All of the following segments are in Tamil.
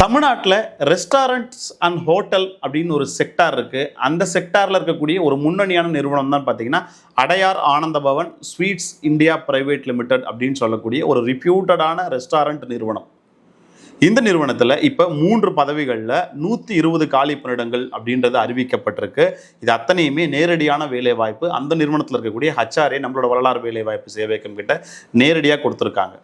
தமிழ்நாட்டில் ரெஸ்டாரண்ட்ஸ் அண்ட் ஹோட்டல் அப்படின்னு ஒரு செக்டார் இருக்குது. அந்த செக்டாரில் இருக்கக்கூடிய ஒரு முன்னணியான நிறுவனம் தான் பார்த்தீங்கன்னா Adyar Ananda Bhavan sweets India private limited அப்படின்னு சொல்லக்கூடிய ஒரு ரிப்யூட்டடான ரெஸ்டாரண்ட் நிறுவனம். இந்த நிறுவனத்தில் இப்போ 3 பதவிகளில் 120 காலி பணியிடங்கள் அப்படின்றது அறிவிக்கப்பட்டிருக்கு. இது அத்தனையுமே நேரடியான வேலைவாய்ப்பு. அந்த நிறுவனத்தில் இருக்கக்கூடிய HRA நம்மளோட வரலாறு வேலைவாய்ப்பு சேவைக்கம் கிட்ட நேரடியாக கொடுத்துருக்காங்க.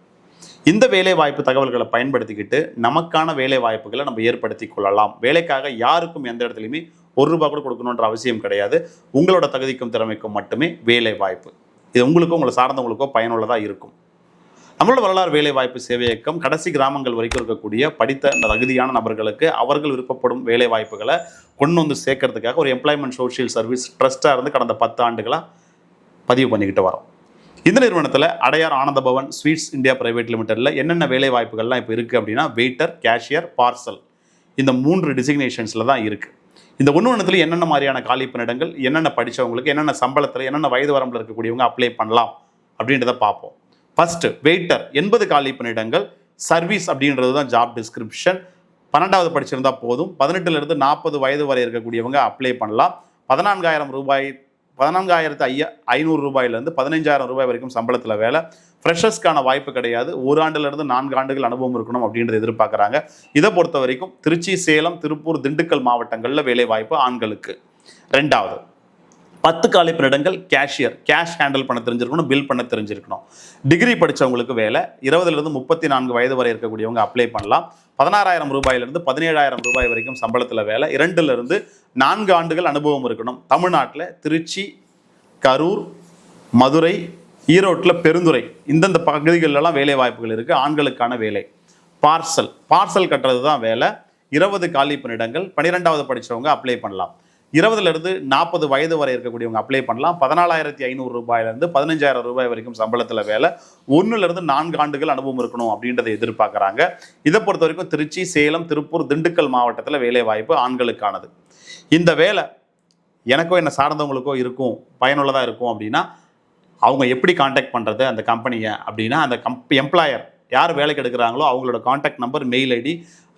இந்த வேலைவாய்ப்பு தகவல்களை பயன்படுத்திக்கிட்டு நமக்கான வேலை வாய்ப்புகளை நம்ம ஏற்படுத்தி கொள்ளலாம். வேலைக்காக யாருக்கும் எந்த இடத்துலையுமே ₹1 கூட கொடுக்கணுன்ற அவசியம் கிடையாது. உங்களோட தகுதிக்கும் திறமைக்கும் மட்டுமே வேலை வாய்ப்பு. இது உங்களுக்கோ உங்களை சார்ந்தவங்களுக்கோ பயனுள்ளதாக இருக்கும். நம்மளோட வரலாறு வேலை வாய்ப்பு சேவை இயக்கம் கடைசி கிராமங்கள் வரைக்கும் இருக்கக்கூடிய படித்த தகுதியான நபர்களுக்கு அவர்கள் விருப்பப்படும் வேலை வாய்ப்புகளை கொண்டு வந்து சேர்க்கறதுக்காக ஒரு எம்ப்ளாய்மெண்ட் சோஷியல் சர்வீஸ் ட்ரஸ்ட்டாக இருந்து கடந்த 10 ஆண்டுகளாக பதிவு பண்ணிக்கிட்டு வரோம். இந்த நிறுவனத்தில் Adyar Ananda Bhavan sweets India private லிமிடெட்டில் என்னென்ன வேலை வாய்ப்புகள்லாம் இப்போ இருக்குது அப்படின்னா வெயிட்டர், கேஷியர், பார்சல் இந்த 3 டிசிக்னேஷன்ஸில் தான் இருக்குது. இந்த ஒன்று என்னென்ன மாதிரியான காலி பணியிடங்கள், என்னென்ன படித்தவங்களுக்கு, என்னென்ன சம்பளத்தில், என்னென்ன வயது வரம்பில் இருக்கக்கூடியவங்க அப்ளை பண்ணலாம் அப்படின்றத பார்ப்போம். ஃபர்ஸ்ட் வெயிட்டர் 80 காலி பணியிடங்கள். சர்வீஸ் அப்படின்றது தான் ஜாப் டிஸ்கிரிப்ஷன். 12வது படிச்சிருந்தா போதும். 18லேருந்து 40 வயது வரை இருக்கக்கூடியவங்க அப்ளை பண்ணலாம். ₹14,500 ₹15,000 வரைக்கும் சம்பளத்தில் வேலை. ஃப்ரெஷர்ஸ்க்கான வாய்ப்பு கிடையாது. 1 ஆண்டுலேருந்து 4 ஆண்டுகள் அனுபவம் இருக்கணும் அப்படின்றது எதிர்பார்க்குறாங்க. இதை பொறுத்த வரைக்கும் திருச்சி, சேலம், திருப்பூர், திண்டுக்கல் மாவட்டங்களில் வேலை வாய்ப்பு ஆண்களுக்கு. 2வது 10 காலி பணியிடங்கள் கேஷியர். கேஷ் ஹேண்டில் பண்ண தெரிஞ்சிருக்கணும், பில் பண்ண தெரிஞ்சிருக்கணும். டிகிரி படித்தவங்களுக்கு வேலை. 20லேருந்து 34 வயது வரை இருக்கக்கூடியவங்க அப்ளை பண்ணலாம். ₹16,000 ₹17,000 வரைக்கும் சம்பளத்தில் வேலை. 2லேருந்து 4 ஆண்டுகள் அனுபவம் இருக்கணும். தமிழ்நாட்டில் திருச்சி, கரூர், மதுரை, ஈரோட்டில் பெருந்துறை இந்தந்த பகுதிகளெல்லாம் வேலை வாய்ப்புகள் இருக்குது. ஆண்களுக்கான வேலை. பார்சல் கட்டுறது தான் வேலை. 20 காலி பணியிடங்கள். 12வது படித்தவங்க அப்ளை பண்ணலாம். 20லேருந்து 40 வயது வரை இருக்கக்கூடியவங்க அப்ளை பண்ணலாம். ₹14,500 ₹15,000 வரைக்கும் சம்பளத்தில் வேலை. 1லேருந்து 4 ஆண்டுகள் அனுபவம் இருக்கணும் அப்படின்றத எதிர்பார்க்குறாங்க. இதை பொறுத்த வரைக்கும் திருச்சி, சேலம், திருப்பூர், திண்டுக்கல் மாவட்டத்தில் வேலை வாய்ப்பு ஆண்களுக்கானது. இந்த வேலை எனக்கோ என்னை சார்ந்தவங்களுக்கோ இருக்கும், பயனுள்ளதாக இருக்கும் அப்படின்னா அவங்க எப்படி காண்டாக்ட் பண்ணுறது அந்த கம்பெனியை அப்படின்னா அந்த எம்ப்ளாயர் யார் வேலைக்கு எடுக்கிறாங்களோ அவங்களோட காண்டாக்ட் நம்பர், மெயில் ஐடி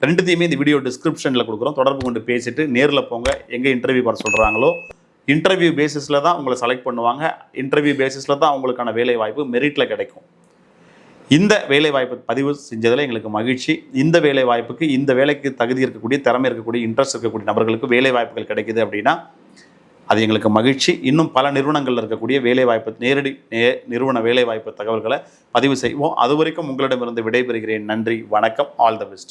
ரெண்டுத்தையுமே இந்த வீடியோ டிஸ்கிரிப்ஷனில் கொடுக்குறோம். தொடர்பு கொண்டு பேசிட்டு நேரில் போங்க. எங்கே இன்டர்வியூ வர சொல்கிறாங்களோ இன்டர்வியூ பேசிஸில் தான் உங்களை செலக்ட் பண்ணுவாங்க. இன்டர்வியூ பேசிஸில் தான் உங்களுக்கான வேலை வாய்ப்பு மெரிட்டில் கிடைக்கும். இந்த வேலை வாய்ப்பு பதிவு செஞ்சதில் எங்களுக்கு மகிழ்ச்சி. இந்த வேலை வாய்ப்புக்கு இந்த வேலைக்கு தகுதி இருக்கக்கூடிய, திறமை இருக்கக்கூடிய, இன்ட்ரெஸ்ட் இருக்கக்கூடிய நபர்களுக்கு வேலை வாய்ப்புகள் கிடைக்குது அப்படின்னா அது எங்களுக்கு மகிழ்ச்சி. இன்னும் பல நிறுவனங்களில் இருக்கக்கூடிய வேலைவாய்ப்பு நேரடி நிறுவன வேலைவாய்ப்பு தகவல்களை பதிவு செய்வோம். அது வரைக்கும் உங்களிடமிருந்து விடைபெறுகிறேன். நன்றி, வணக்கம், ஆல் த பெஸ்ட்.